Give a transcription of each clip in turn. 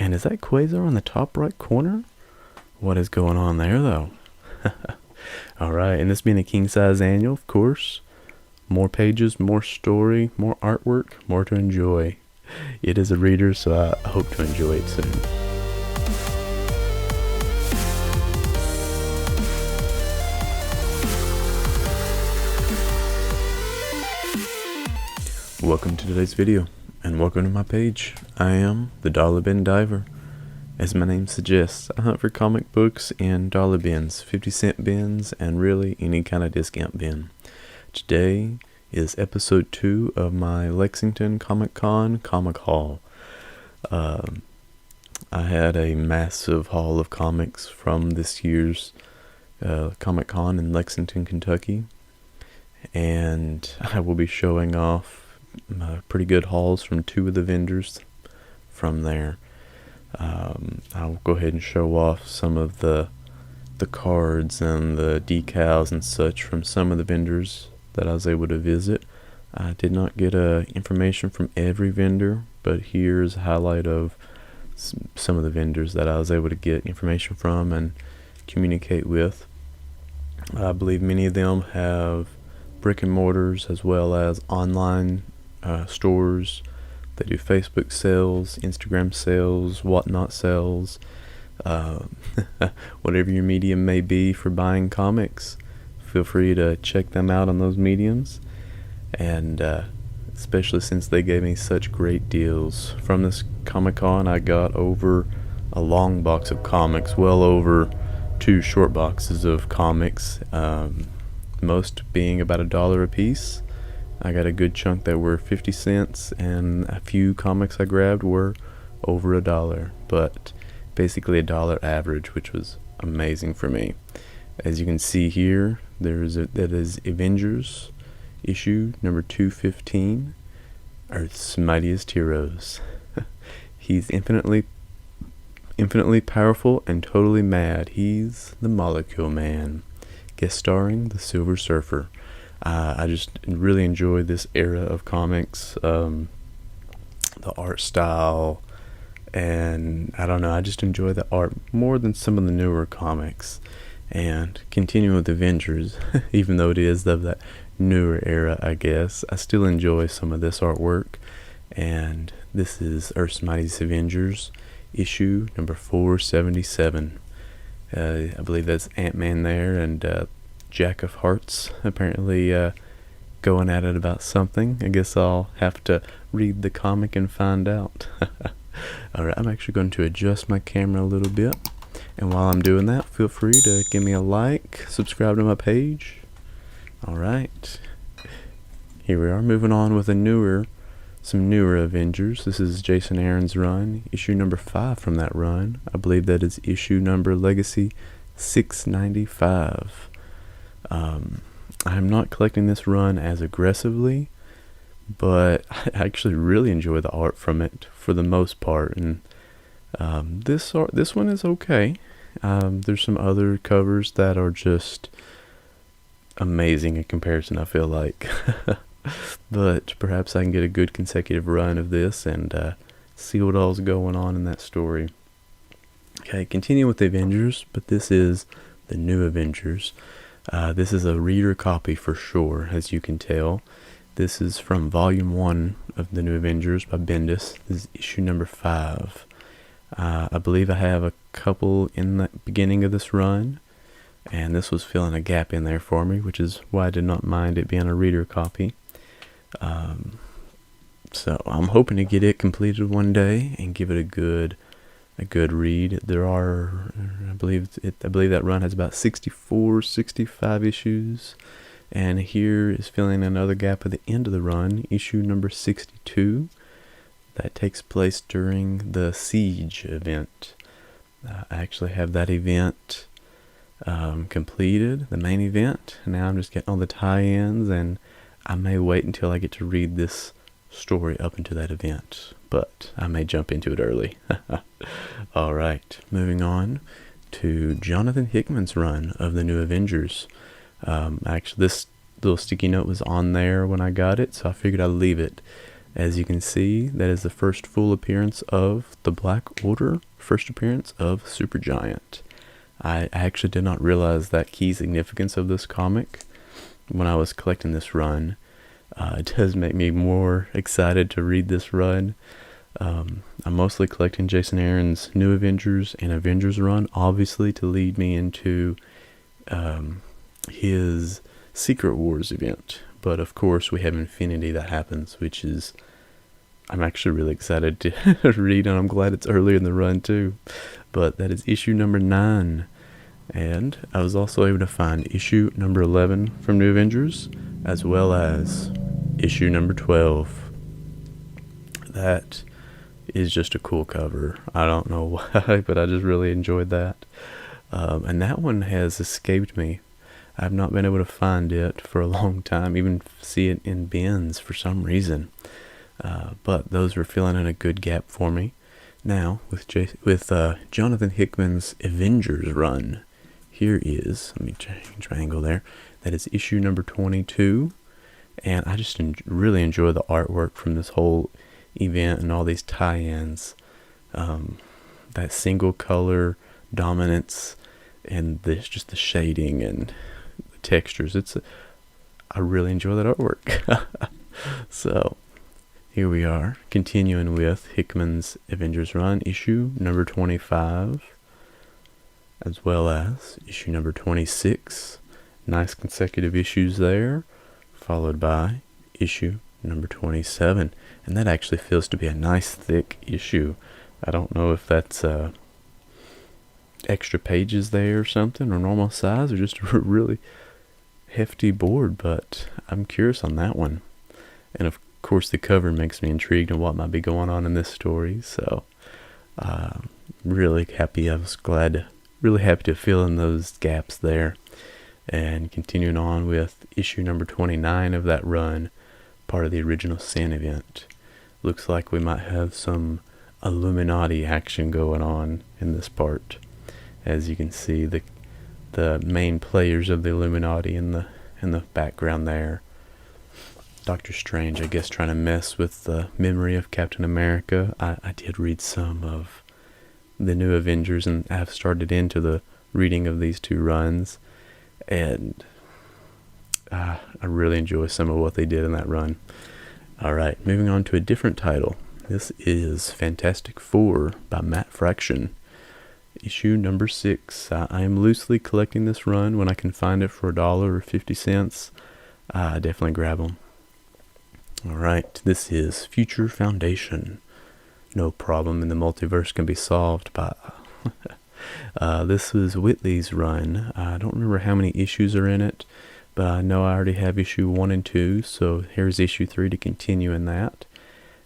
And is that Quasar on the top right corner? What is going on there, though? Alright, and this being a king-size annual, of course. More pages, more story, more artwork, more to enjoy. It is a reader, so I hope to enjoy it soon. Welcome to today's video, and welcome to my page. I am the Dollar Bin Diver. As my name suggests, I hunt for comic books in dollar bins, 50-cent bins, and really any kind of discount bin. Today is episode 2 of my Lexington Comic-Con comic haul. I had a massive haul of comics from this year's Comic-Con in Lexington, Kentucky, and I will be showing off pretty good hauls from 2 of the vendors from there. I'll go ahead and show off some of the cards and the decals and such from some of the vendors that I was able to visit. I did not get information from every vendor, but here's a highlight of some of the vendors that I was able to get information from and communicate with. I believe many of them have brick and mortars as well as online stores. They do Facebook sales, Instagram sales, whatnot sales, whatever your medium may be for buying comics. Feel free to check them out on those mediums, and especially since they gave me such great deals. From this Comic-Con, I got over a long box of comics, well over 2 short boxes of comics, most being about $1 a piece. I got a good chunk that were 50 cents, and a few comics I grabbed were over $1, but basically $1 average, which was amazing for me. As you can see here, that is Avengers issue number 215, Earth's Mightiest Heroes. He's infinitely powerful and totally mad. He's the Molecule Man, guest starring the Silver Surfer. I just really enjoy this era of comics, the art style, and I don't know, I just enjoy the art more than some of the newer comics. And continuing with Avengers, even though it is of that newer era, I guess, I still enjoy some of this artwork. And this is Earth's Mightiest Avengers, issue number 477. I believe that's Ant-Man there, and Jack of Hearts apparently going at it about something. I guess I'll have to read the comic and find out. Alright, I'm actually going to adjust my camera a little bit, and while I'm doing that, feel free to give me a like, subscribe to my page. Alright, here we are, moving on with some newer Avengers. This is Jason Aaron's run, issue number 5 from that run. I believe that is issue number Legacy 695. I'm not collecting this run as aggressively, but I actually really enjoy the art from it for the most part, and this one is okay. There's some other covers that are just amazing in comparison, I feel like. But perhaps I can get a good consecutive run of this and see what all's going on in that story. Okay, continue with the Avengers, but this is the new Avengers. This is a reader copy for sure, as you can tell. This is from volume 1 of the New Avengers by Bendis. This is issue number 5. I believe I have a couple in the beginning of this run, and this was filling a gap in there for me, which is why I did not mind it being a reader copy. So I'm hoping to get it completed one day and give it a good read. There are, I believe that run has about 65 issues, and here is filling another gap at the end of the run, issue number 62. That takes place during the Siege event. I actually have that event completed, the main event. Now I'm just getting all the tie-ins, and I may wait until I get to read this story up into that event, but I may jump into it early. Alright, moving on to Jonathan Hickman's run of the New Avengers. Actually, this little sticky note was on there when I got it, so I figured I'd leave it. As you can see, that is the first full appearance of the Black Order, first appearance of Supergiant. I actually did not realize that key significance of this comic when I was collecting this run. It does make me more excited to read this run. I'm mostly collecting Jason Aaron's New Avengers and Avengers run, obviously to lead me into his Secret Wars event. But of course we have Infinity that happens, which is, I'm actually really excited to read, and I'm glad it's early in the run too. But that is issue number 9. And I was also able to find issue number 11 from New Avengers, as well as issue number 12. That is just a cool cover. I don't know why, but I just really enjoyed that. And that one has escaped me. I've not been able to find it for a long time, even see it in bins for some reason. But those were filling in a good gap for me. Now, with Jonathan Hickman's Avengers run, here is, let me change my angle there, that is issue number 22. And I just really enjoy the artwork from this whole event and all these tie-ins. That single color dominance and just the shading and the textures. I really enjoy that artwork. So here we are, continuing with Hickman's Avengers run, issue number 25, as well as issue number 26. Nice consecutive issues there, followed by issue number 27. And that actually feels to be a nice thick issue. I don't know if that's extra pages there or something, or normal size, or just a really hefty board, but I'm curious on that one. And of course the cover makes me intrigued on what might be going on in this story, so really happy. I was really happy to fill in those gaps there. And continuing on with issue number 29 of that run, part of the original Sin event. Looks like we might have some Illuminati action going on in this part. As you can see, the main players of the Illuminati in the background there. Doctor Strange, I guess, trying to mess with the memory of Captain America. I did read some of the New Avengers, and I have started into the reading of these two runs, and I really enjoy some of what they did in that run. Alright, moving on to a different title. This is Fantastic Four by Matt Fraction, issue number 6. I am loosely collecting this run. When I can find it for $1 or 50 cents, I definitely grab them. Alright, this is Future Foundation. No problem in the multiverse can be solved by... this was Whitley's run. I don't remember how many issues are in it, but I know I already have issue 1 and 2, so here's issue 3 to continue in that.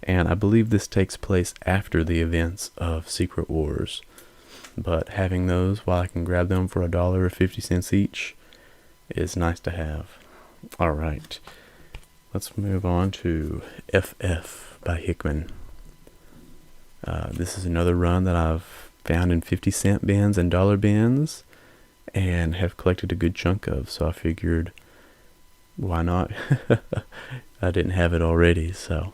And I believe this takes place after the events of Secret Wars. But having those, while I can grab them for $1 or 50 cents each, is nice to have. Alright, let's move on to FF by Hickman. This is another run that I've found in 50-cent bins and dollar bins, and have collected a good chunk of, so I figured, why not? I didn't have it already, so.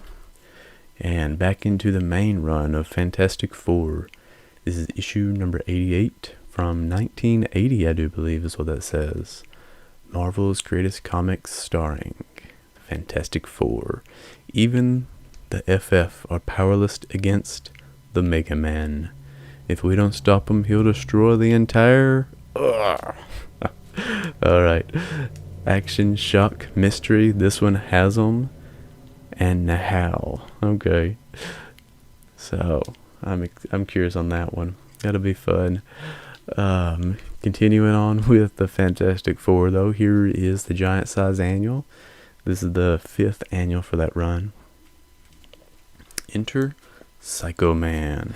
And back into the main run of Fantastic Four. This is issue number 88 from 1980, I do believe is what that says. Marvel's Greatest Comics starring Fantastic Four. Even the FF are powerless against the Mega Man. If we don't stop him, he'll destroy the entire... Alright. Action, shock, mystery. This one has them. And Nahal. Okay. So, I'm curious on that one. That'll be fun. Continuing on with the Fantastic Four, though, here is the Giant Size Annual. This is the 5th annual for that run. Enter Psycho Man,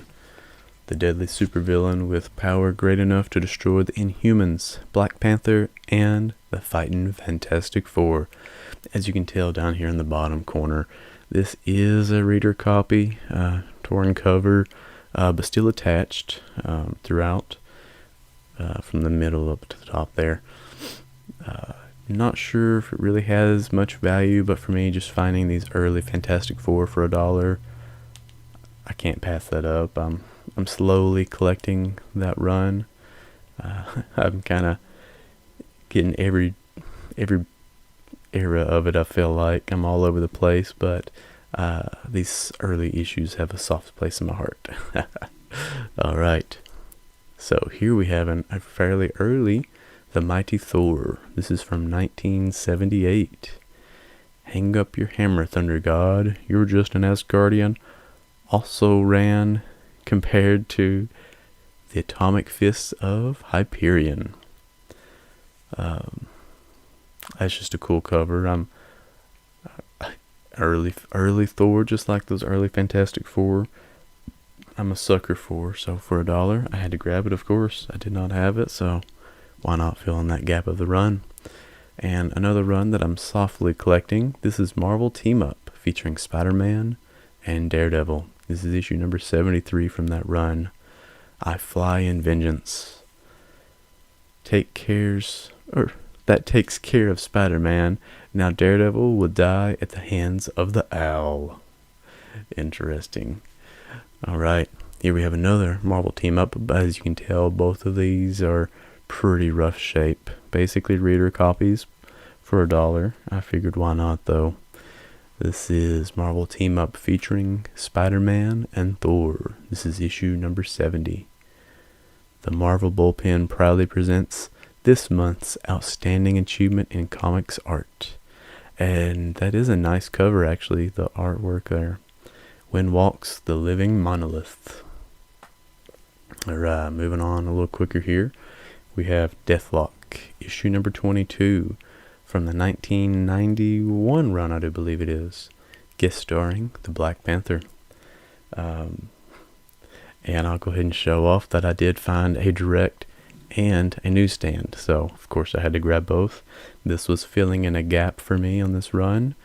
the deadly supervillain with power great enough to destroy the Inhumans, Black Panther, and the fighting Fantastic Four. As you can tell down here in the bottom corner, this is a reader copy, torn cover, but still attached throughout, from the middle up to the top there. Not sure if it really has much value, but for me, just finding these early Fantastic Four for $1, I can't pass that up. I'm slowly collecting that run. I'm kind of getting every era of it. I feel like I'm all over the place, but these early issues have a soft place in my heart. All right. So here we have a fairly early The Mighty Thor. This is from 1978. Hang up your hammer, Thunder God. You're just an Asgardian. Also ran compared to the atomic fists of Hyperion. That's just a cool cover. I'm early Thor, just like those early Fantastic Four. I'm a sucker for, so for $1, I had to grab it. Of course, I did not have it, so why not fill in that gap of the run? And another run that I'm softly collecting. This is Marvel Team Up, featuring Spider-Man and Daredevil. This is issue number 73 from that run. I Fly in Vengeance. That takes care of Spider-Man. Now Daredevil will die at the hands of the Owl. Interesting. Alright, here we have another Marvel Team Up. As you can tell, both of these are pretty rough shape. Basically reader copies for $1. I figured why not though. This is Marvel Team Up featuring Spider-Man and Thor. This is issue number 70. The Marvel Bullpen proudly presents this month's Outstanding Achievement in Comics Art. And that is a nice cover, actually, the artwork there. When Walks the Living Monolith. Alright, moving on a little quicker here. We have Deathlock, issue number 22, from the 1991 run, I do believe it is. Guest starring the Black Panther. And I'll go ahead and show off that I did find a direct and a newsstand. So, of course, I had to grab both. This was filling in a gap for me on this run.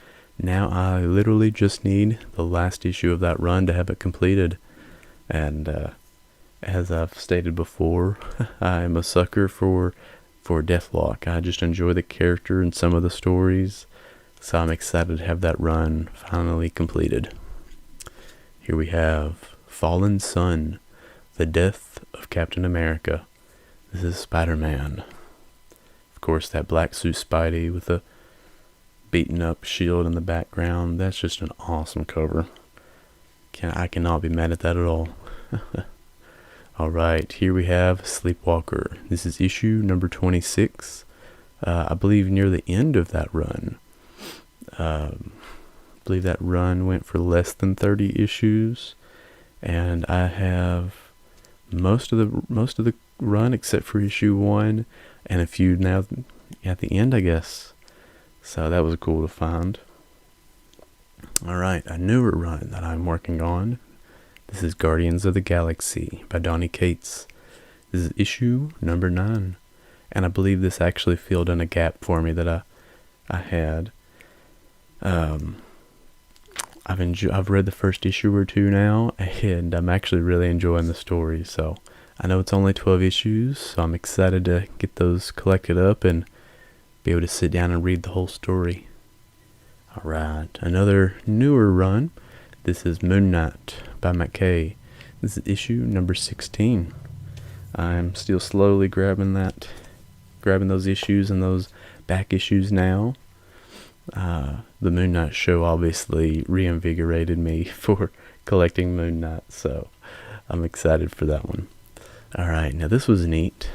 Now I literally just need the last issue of that run to have it completed. And as I've stated before, I am a sucker for Deathlock. I just enjoy the character and some of the stories. So I'm excited to have that run finally completed. Here we have Fallen Sun, The Death of Captain America. This is Spider-Man. Of course, that black suit Spidey with a beaten up shield in the background. That's just an awesome cover. I cannot be mad at that at all. Alright, here we have Sleepwalker. This is issue number 26. I believe near the end of that run. I believe that run went for less than 30 issues. And I have most of the run except for issue 1 and a few now at the end, I guess. So that was cool to find. Alright, a newer run that I'm working on. This is Guardians of the Galaxy by Donny Cates. This is issue number 9. And I believe this actually filled in a gap for me that I had. I've read the first issue or two now, and I'm actually really enjoying the story. So I know it's only 12 issues, so I'm excited to get those collected up and be able to sit down and read the whole story. Alright, another newer run. This is Moon Knight by McKay. This is issue number 16. I'm still slowly grabbing those issues and those back issues now. The Moon Knight show obviously reinvigorated me for collecting Moon Knight, so I'm excited for that one. Alright, now this was neat.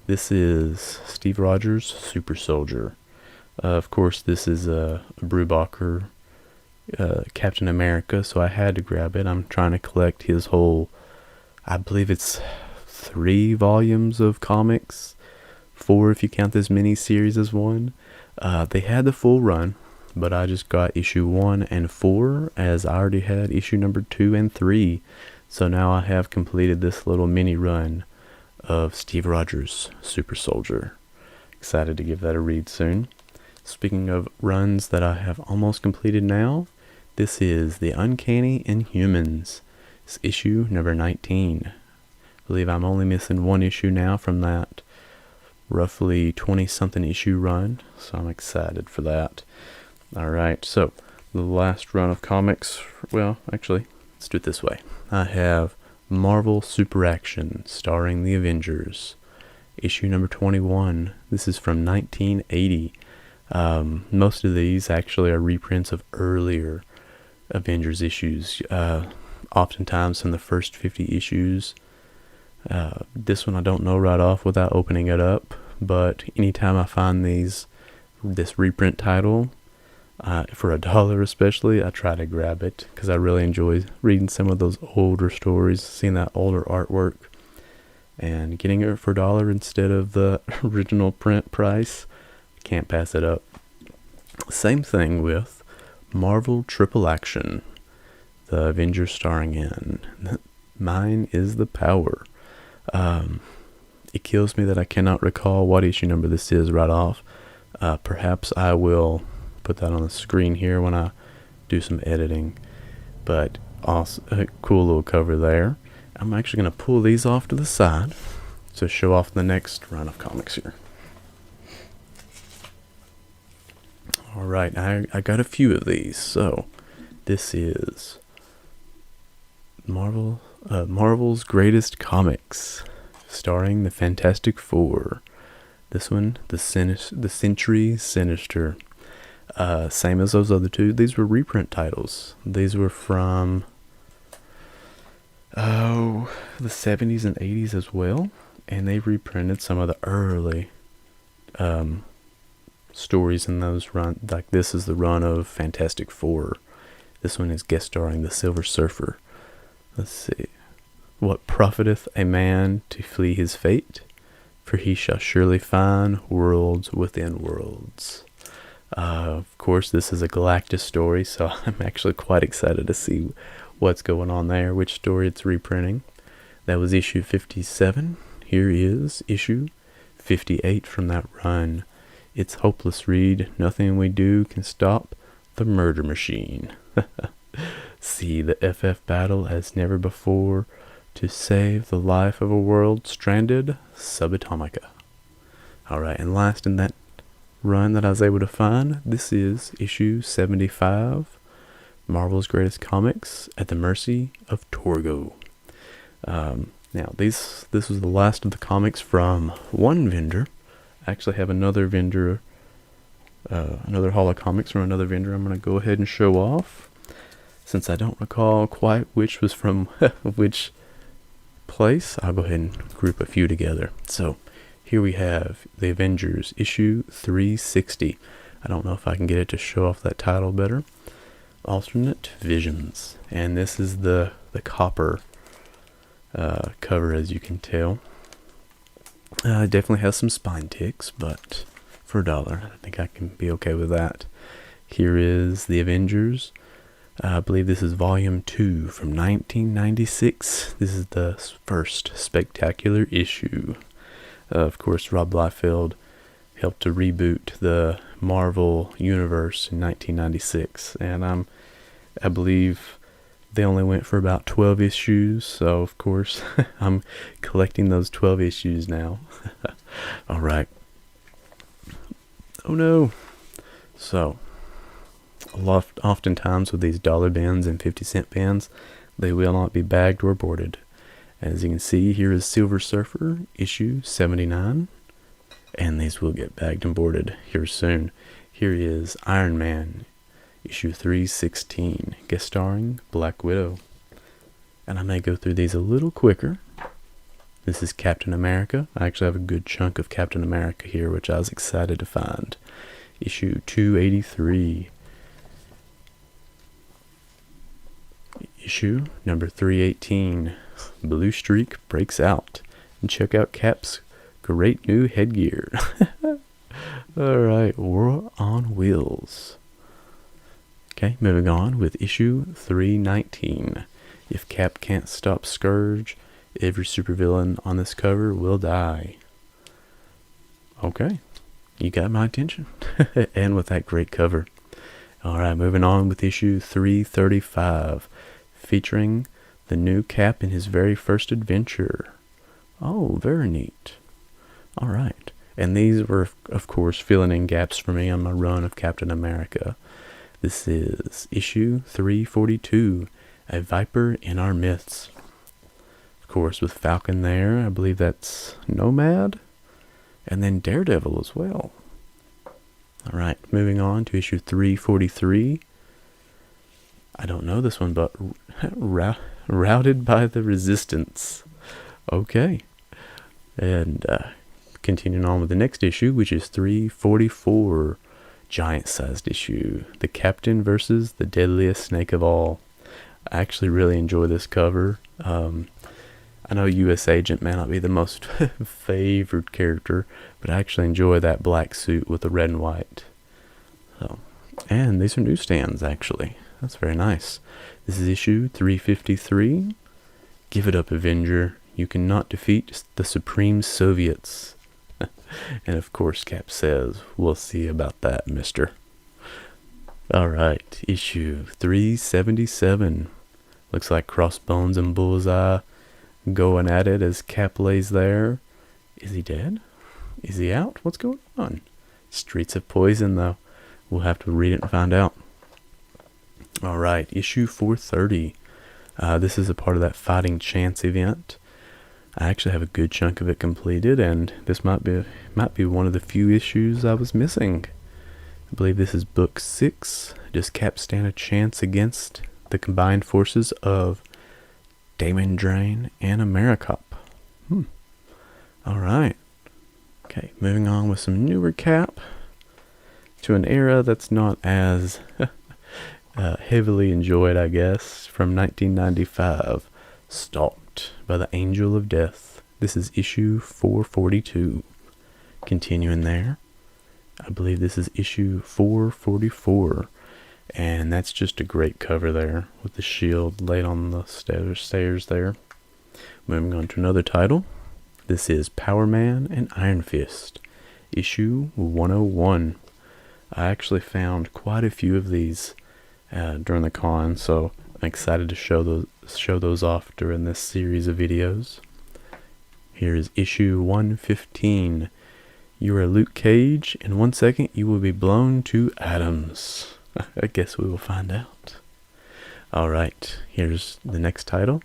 This is Steve Rogers' Super Soldier. Of course, this is a Brubaker Captain America, so I had to grab it. I'm trying to collect his whole, I believe it's 3 volumes of comics, 4 if you count this mini-series as one. They had the full run, but I just got issue 1 and 4 as I already had issue number 2 and 3. So now I have completed this little mini run of Steve Rogers' Super Soldier. Excited to give that a read soon. Speaking of runs that I have almost completed now, this is The Uncanny Inhumans. It's issue number 19. I believe I'm only missing one issue now from that roughly 20-something issue run, so I'm excited for that. Alright, so the last run of comics, well, actually, let's do it this way. I have Marvel Super Action, starring the Avengers, issue number 21. This is from 1980. Most of these actually are reprints of earlier Avengers issues, oftentimes from the first 50 issues. This one I don't know right off without opening it up, but anytime I find this reprint title, for $1 especially, I try to grab it because I really enjoy reading some of those older stories, seeing that older artwork, and getting it for $1 instead of the original print price. Can't pass it up. Same thing with Marvel Triple Action, the Avengers starring in. Mine is the Power. It kills me that I cannot recall what issue number this is right off. Perhaps I will put that on the screen here when I do some editing. But also a cool little cover there. I'm actually going to pull these off to the side to show off the next run of comics here. Alright, I got a few of these. So this is Marvel's Greatest Comics, starring the Fantastic Four. This one, the Century Sinister. Same as those other two. These were reprint titles. These were from the 70s and 80s as well, and they reprinted some of the early stories in those run. Like this is the run of Fantastic Four. This one is guest starring the Silver Surfer. Let's see. What profiteth a man to flee his fate? For he shall surely find worlds within worlds. Of course, this is a Galactus story, so I'm actually quite excited to see what's going on there, which story it's reprinting. That was issue 57. Here is issue 58 from that run. It's hopeless read. Nothing we do can stop the murder machine. See the FF battle as never before to save the life of a world stranded subatomica. Alright, and last in that run that I was able to find, this is issue 75, Marvel's Greatest Comics, at the mercy of Torgo. Now, this was the last of the comics from one vendor. I actually have another vendor, another haul of comics from another vendor I'm going to go ahead and show off, since I don't recall quite which was from which place. I'll go ahead and group a few together. So here we have the Avengers issue 360. I don't know if I can get it to show off that title better. Alternate Visions, and this is the copper cover, as you can tell. It definitely has some spine ticks, but for $1, I think I can be okay with that. Here is the Avengers. I believe this is volume 2 from 1996. This is the first spectacular issue. Of course, Rob Liefeld helped to reboot the Marvel universe in 1996, and I believe they only went for about 12 issues, so of course I'm collecting those 12 issues now. Alright. Oh no. So, oftentimes with these dollar bins and 50-cent bins, they will not be bagged or boarded. As you can see, here is Silver Surfer, issue 79, and these will get bagged and boarded here soon. Here is Iron Man, issue 316, guest starring Black Widow. And I may go through these a little quicker. This is Captain America. I actually have a good chunk of Captain America here, which I was excited to find. Issue 283. Issue number 318. Blue Streak breaks out. And check out Cap's great new headgear. Alright, War on Wheels. Okay, moving on with issue 319. If Cap can't stop Scourge, every supervillain on this cover will die. Okay, you got my attention. And with that great cover. Alright, moving on with issue 335, featuring the new Cap in his very first adventure. Oh, very neat. Alright, And these were, of course, filling in gaps for me on my run of Captain America. This is issue 342, A Viper in Our Myths. Of course, with Falcon there, I believe that's Nomad, and then Daredevil as well. All right, moving on to issue 343. I don't know this one, but Routed by the Resistance. Okay. And continuing on with the next issue, which is 344. Giant-sized issue. The Captain versus the Deadliest Snake of All. I actually really enjoy this cover. I know U.S. Agent may not be the most favored character, but I actually enjoy that black suit with the red and white. So, and these are newsstands, actually. That's very nice. This is issue 353. Give it up, Avenger. You cannot defeat the Supreme Soviets. And of course, Cap says, we'll see about that, mister. Alright, issue 377. Looks like Crossbones and Bullseye going at it as Cap lays there. Is he dead? Is he out? What's going on? Streets of Poison, though. We'll have to read it and find out. Alright, issue 430. This is a part of that Fighting Chance event. I actually have a good chunk of it completed, and this might be one of the few issues I was missing. I believe this is book 6. Does Cap stand a chance against the combined forces of Damon Drain and Americop? Alright. Okay, moving on with some newer Cap to an era that's not as heavily enjoyed, I guess, from 1995. Stalked by the Angel of Death. This is issue 442. Continuing there, I believe this is issue 444. And that's just a great cover there, with the shield laid on the stairs there. Moving on to another title. This is Power Man and Iron Fist, issue 101. I actually found quite a few of these during the con, so I'm excited to show those off during this series of videos. Here is issue 115. You are Luke Cage. In 1 second, you will be blown to atoms. I guess we will find out. Alright, here's the next title.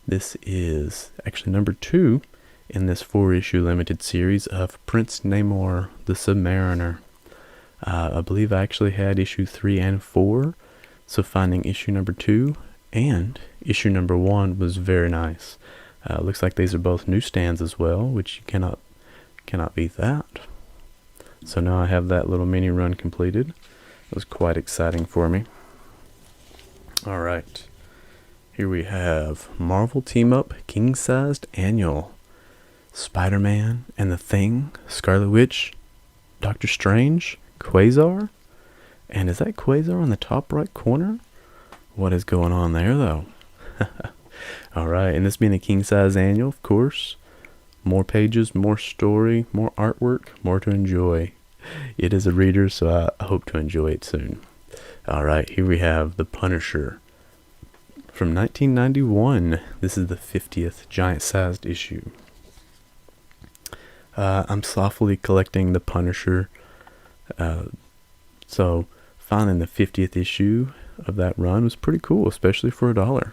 This is actually number 2 in this 4-issue limited series of Prince Namor, the Submariner. I believe I actually had issue 3 and 4, so finding issue number 2 and issue number 1 was very nice. Looks like these are both newsstands as well, which you cannot beat that. So now I have that little mini run completed. It was quite exciting for me. Alright, here we have Marvel Team Up King-Sized Annual. Spider-Man and the Thing, Scarlet Witch, Doctor Strange, Quasar. And is that Quasar on the top right corner? What is going on there, though? Alright, and this being a king-size annual, of course. More pages, more story, more artwork, more to enjoy. It is a reader, so I hope to enjoy it soon. Alright, here we have The Punisher. From 1991, this is the 50th giant-sized issue. I'm softly collecting The Punisher, so finding the 50th issue of that run was pretty cool, especially for $1.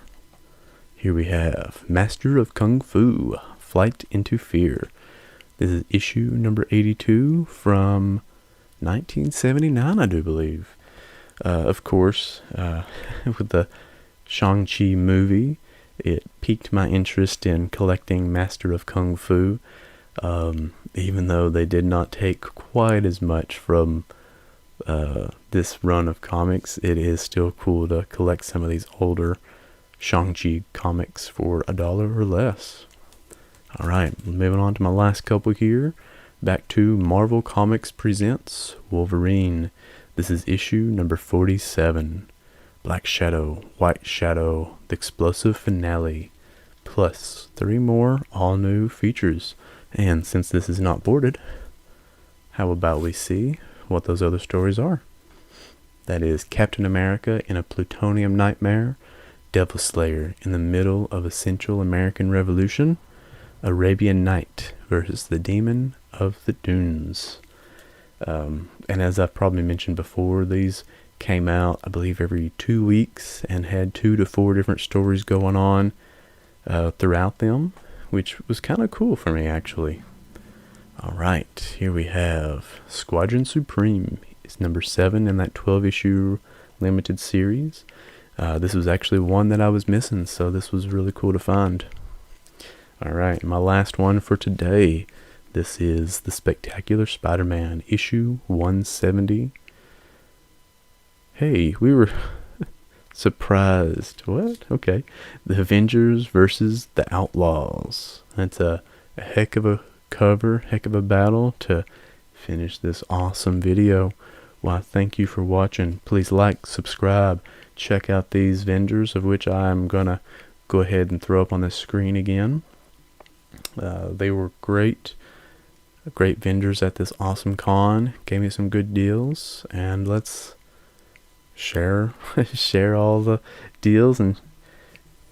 Here we have Master of Kung Fu, Flight into Fear. This is issue number 82 from 1979, I do believe. Of course, with the Shang-Chi movie, it piqued my interest in collecting Master of Kung Fu. Even though they did not take quite as much from this run of comics, it is still cool to collect some of these older Shang-Chi comics for $1 or less. Alright, moving on to my last couple here. Back to Marvel Comics Presents Wolverine. This is issue number 47. Black Shadow, White Shadow, the explosive finale, plus 3 more all-new features. And since this is not boarded, how about we see what those other stories are? That is Captain America in a plutonium nightmare, Devil Slayer in the middle of a Central American Revolution, Arabian Night versus the Demon of the Dunes. And as I've probably mentioned before, these came out, I believe, every 2 weeks and had 2 to 4 different stories going on throughout them, which was kind of cool for me, actually. Alright, here we have Squadron Supreme. It's number 7 in that 12-issue limited series. This was actually one that I was missing, so this was really cool to find. Alright, my last one for today. This is The Spectacular Spider-Man, issue 170. Hey, we were surprised. What? Okay. The Avengers versus the Outlaws. That's a heck of a cover, heck of a battle to finish this awesome video. Why, thank you for watching. Please like, subscribe, check out these vendors, of which I'm gonna go ahead and throw up on the screen again. They were great vendors at this awesome con. Gave me some good deals, and let's share all the deals and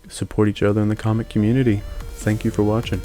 support each other in the comic community. Thank you for watching.